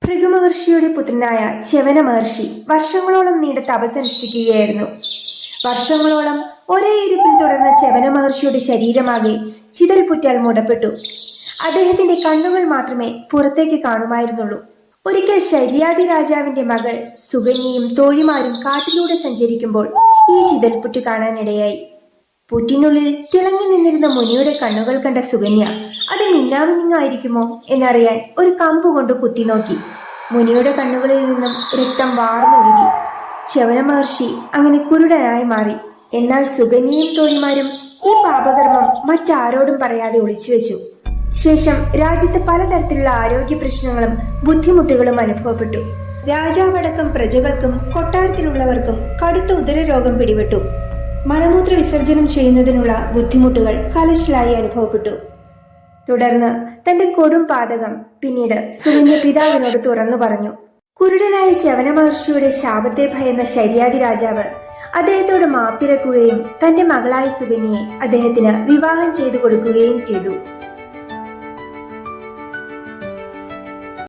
ഭൃഗുമഹർഷിയുടെ പുത്രനായ ച്യവന മഹർഷി വർഷങ്ങളോളം നീണ്ട തപസ്സനുഷ്ഠിക്കുകയായിരുന്നു. വർഷങ്ങളോളം ഒരേ ഇരിപ്പിൽ തുടർന്ന ച്യവന മഹർഷിയുടെ ശരീരമാകെ ചിതൽ പുറ്റാൽ മുടപ്പെട്ടു. അദ്ദേഹത്തിന്റെ കണ്ണുകൾ മാത്രമേ പുറത്തേക്ക് കാണുമായിരുന്നുള്ളൂ. ഒരിക്കൽ ശര്യാതി രാജാവിന്റെ മകൾ സുകന്യയും തോഴിമാരും കാട്ടിലൂടെ സഞ്ചരിക്കുമ്പോൾ ഈ ചിതൽപുറ്റ് കാണാനിടയായി. പുറ്റിനുള്ളിൽ തിളങ്ങി നിന്നിരുന്ന മുനിയുടെ കണ്ണുകൾ കണ്ട സുകന്യ അത് മിന്നാമിനിങ്ങായിരിക്കുമോ എന്നറിയാൻ ഒരു കമ്പ് കൊണ്ട് കുത്തിനോക്കി. മുനിയുടെ കണ്ണുകളിൽ നിന്നും രക്തം വാർന്നൊഴുകി. ച്യവന മഹർഷി അങ്ങനെ കുരുടനായി മാറി. എന്നാൽ സുകന്യയും തോഴിമാരും ഈ പാപകർമ്മം മറ്റാരോടും പറയാതെ ഒളിച്ചുവെച്ചു. ശേഷം രാജ്യത്ത് പലതരത്തിലുള്ള ആരോഗ്യ പ്രശ്നങ്ങളും ബുദ്ധിമുട്ടുകളും അനുഭവപ്പെട്ടു. രാജാവടക്കം പ്രജകൾക്കും കൊട്ടാരത്തിലുള്ളവർക്കും കടുത്ത ഉദരരോഗം പിടിപെട്ടു. മലമൂത്ര വിസർജനം ചെയ്യുന്നതിനുള്ള ബുദ്ധിമുട്ടുകൾ കലശലായി അനുഭവപ്പെട്ടു. തുടർന്ന് തന്റെ കൊടും പാതകം പിന്നീട് സുകന്യ പിതാവിനോട് തുറന്നു പറഞ്ഞു. കുരുടനായ ച്യവന മഹർഷിയുടെ ശാപത്തെ ഭയന്ന ശര്യാതി രാജാവ് അദ്ദേഹത്തോട് മാപ്പിരക്കുകയും തന്റെ മകളായ സുകന്യയെ അദ്ദേഹത്തിന് വിവാഹം ചെയ്തു കൊടുക്കുകയും ചെയ്തു.